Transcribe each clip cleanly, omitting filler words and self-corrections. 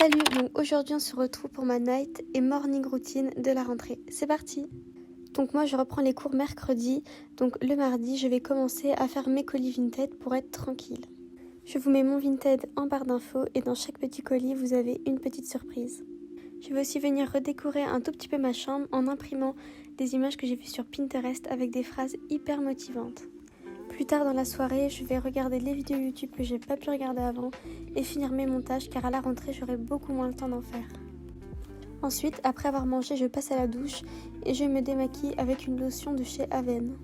Salut, donc aujourd'hui on se retrouve pour ma night et morning routine de la rentrée. C'est parti! Donc moi je reprends les cours mercredi, donc le mardi je vais commencer à faire mes colis Vinted pour être tranquille. Je vous mets mon Vinted en barre d'infos et dans chaque petit colis vous avez une petite surprise. Je vais aussi venir redécorer un tout petit peu ma chambre en imprimant des images que j'ai vues sur Pinterest avec des phrases hyper motivantes. Plus tard dans la soirée, je vais regarder les vidéos YouTube que j'ai pas pu regarder avant et finir mes montages car à la rentrée, j'aurai beaucoup moins le temps d'en faire. Ensuite, après avoir mangé, je passe à la douche et je me démaquille avec une lotion de chez Aven.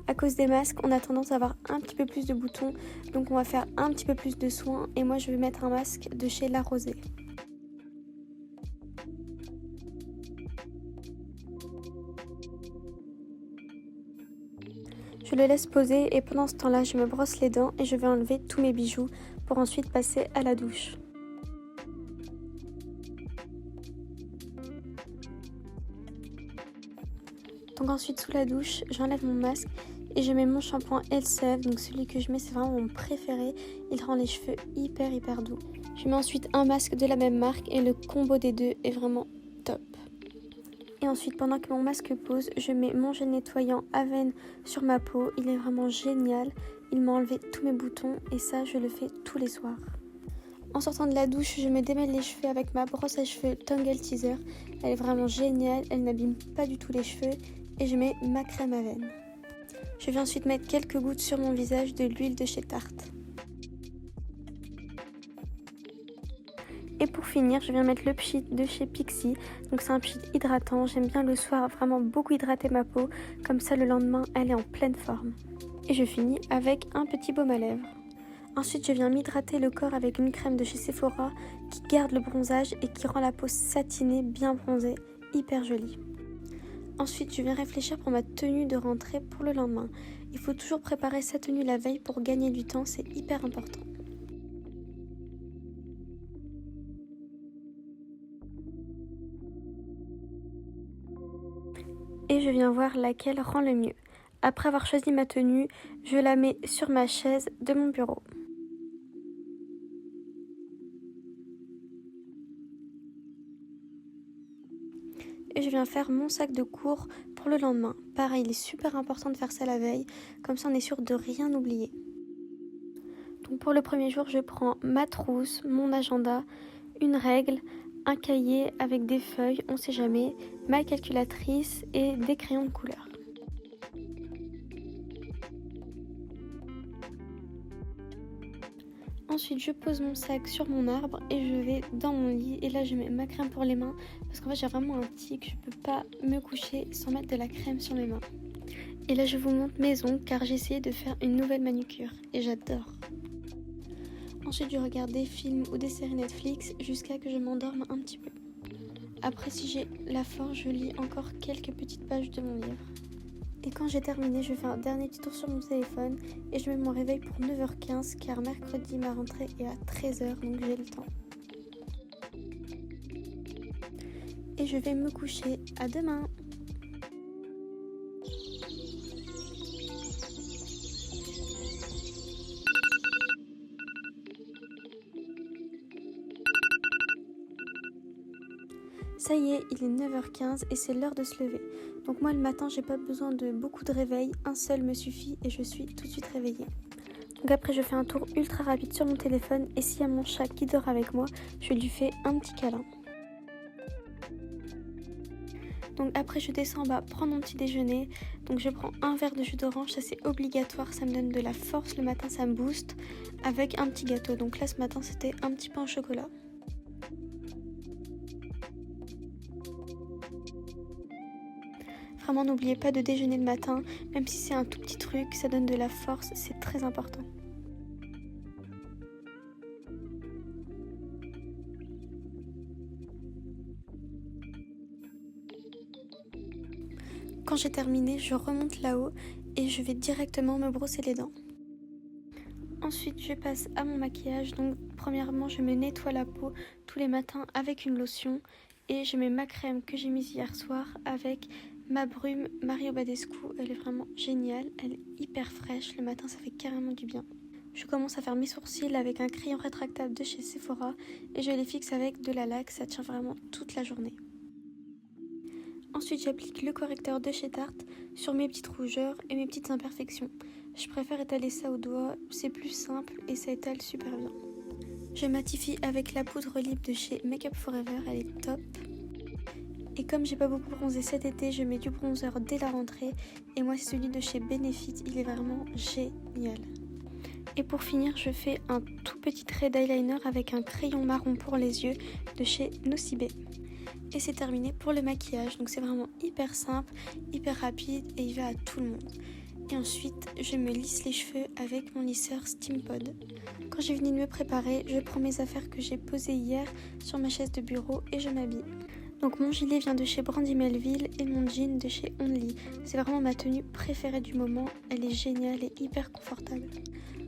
À cause des masques, on a tendance à avoir un petit peu plus de boutons, donc on va faire un petit peu plus de soins et moi je vais mettre un masque de chez La Rosée. Je le laisse poser et pendant ce temps-là, je me brosse les dents et je vais enlever tous mes bijoux pour ensuite passer à la douche. Donc ensuite, sous la douche, j'enlève mon masque et je mets mon shampoing Elseve. Donc celui que je mets, c'est vraiment mon préféré. Il rend les cheveux hyper doux. Je mets ensuite un masque de la même marque et le combo des deux est vraiment top. Et ensuite, pendant que mon masque pose, je mets mon gel nettoyant Aven sur ma peau. Il est vraiment génial. Il m'a enlevé tous mes boutons et ça, je le fais tous les soirs. En sortant de la douche, je me démêle les cheveux avec ma brosse à cheveux Tangle Teaser. Elle est vraiment géniale. Elle n'abîme pas du tout les cheveux. Et je mets ma crème Aven. Je vais ensuite mettre quelques gouttes sur mon visage de l'huile de chez Tarte. Et pour finir, je viens mettre le pchit de chez Pixi. Donc c'est un pchit hydratant. J'aime bien le soir vraiment beaucoup hydrater ma peau. Comme ça le lendemain, elle est en pleine forme. Et je finis avec un petit baume à lèvres. Ensuite, je viens m'hydrater le corps avec une crème de chez Sephora qui garde le bronzage et qui rend la peau satinée, bien bronzée, hyper jolie. Ensuite, je viens réfléchir pour ma tenue de rentrée pour le lendemain. Il faut toujours préparer sa tenue la veille pour gagner du temps, c'est hyper important. Et je viens voir laquelle rend le mieux. Après avoir choisi ma tenue, je la mets sur ma chaise de mon bureau. Et je viens faire mon sac de cours pour le lendemain. Pareil, il est super important de faire ça la veille, comme ça on est sûr de rien oublier. Donc pour le premier jour, je prends ma trousse, mon agenda, une règle, un cahier avec des feuilles, on sait jamais, ma calculatrice et des crayons de couleur. Ensuite, je pose mon sac sur mon arbre et je vais dans mon lit. Et là, je mets ma crème pour les mains parce qu'en fait, j'ai vraiment un tic. Je peux pas me coucher sans mettre de la crème sur mes mains. Et là, je vous montre mes ongles car j'ai essayé de faire une nouvelle manucure et j'adore. Ensuite, je regarde des films ou des séries Netflix jusqu'à que je m'endorme un petit peu. Après, si j'ai la force, je lis encore quelques petites pages de mon livre. Et quand j'ai terminé, je fais un dernier petit tour sur mon téléphone et je mets mon réveil pour 9h15 car mercredi, ma rentrée est à 13h, donc j'ai le temps. Et je vais me coucher. À demain! Ça y est, il est 9h15 et c'est l'heure de se lever. Donc moi le matin, j'ai pas besoin de beaucoup de réveil, un seul me suffit et je suis tout de suite réveillée. Donc après je fais un tour ultra rapide sur mon téléphone et s'il y a mon chat qui dort avec moi, je lui fais un petit câlin. Donc après je descends en bas prendre mon petit déjeuner. Donc je prends un verre de jus d'orange, ça c'est obligatoire, ça me donne de la force le matin, ça me booste, avec un petit gâteau. Donc là ce matin c'était un petit pain au chocolat. Vraiment, n'oubliez pas de déjeuner le matin, même si c'est un tout petit truc, ça donne de la force, c'est très important. Quand j'ai terminé, je remonte là-haut et je vais directement me brosser les dents. Ensuite, je passe à mon maquillage. Donc, premièrement, je me nettoie la peau tous les matins avec une lotion et je mets ma crème que j'ai mise hier soir avec ma brume Mario Badescu. Elle est vraiment géniale, elle est hyper fraîche. Le matin, ça fait carrément du bien. Je commence à faire mes sourcils avec un crayon rétractable de chez Sephora et je les fixe avec de la laque, ça tient vraiment toute la journée. Ensuite, j'applique le correcteur de chez Tarte sur mes petites rougeurs et mes petites imperfections. Je préfère étaler ça au doigt, c'est plus simple et ça étale super bien. Je matifie avec la poudre libre de chez Make Up For Ever, elle est top. Et comme j'ai pas beaucoup bronzé cet été, je mets du bronzer dès la rentrée. Et moi, c'est celui de chez Benefit, il est vraiment génial. Et pour finir, je fais un tout petit trait d'eyeliner avec un crayon marron pour les yeux de chez Nocibé. Et c'est terminé pour le maquillage, donc c'est vraiment hyper simple, hyper rapide et il va à tout le monde. Et ensuite, je me lisse les cheveux avec mon lisseur Steampod. Quand j'ai fini de me préparer, je prends mes affaires que j'ai posées hier sur ma chaise de bureau et je m'habille. Donc mon gilet vient de chez Brandy Melville et mon jean de chez Only. C'est vraiment ma tenue préférée du moment, elle est géniale et hyper confortable.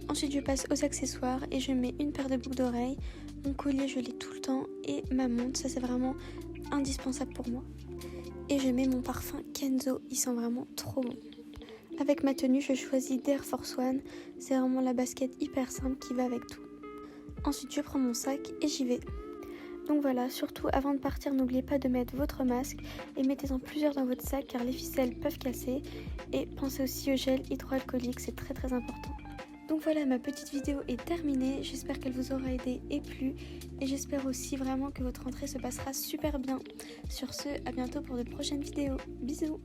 Ensuite je passe aux accessoires et je mets une paire de boucles d'oreilles, mon collier je l'ai tout le temps et ma montre, ça c'est vraiment indispensable pour moi. Et je mets mon parfum Kenzo, il sent vraiment trop bon. Avec ma tenue je choisis d'Air Force One, c'est vraiment la basket hyper simple qui va avec tout. Ensuite je prends mon sac et j'y vais. Donc voilà, surtout avant de partir, n'oubliez pas de mettre votre masque et mettez-en plusieurs dans votre sac car les ficelles peuvent casser. Et pensez aussi au gel hydroalcoolique, c'est très très important. Donc voilà, ma petite vidéo est terminée, j'espère qu'elle vous aura aidé et plu. Et j'espère aussi vraiment que votre rentrée se passera super bien. Sur ce, à bientôt pour de prochaines vidéos. Bisous!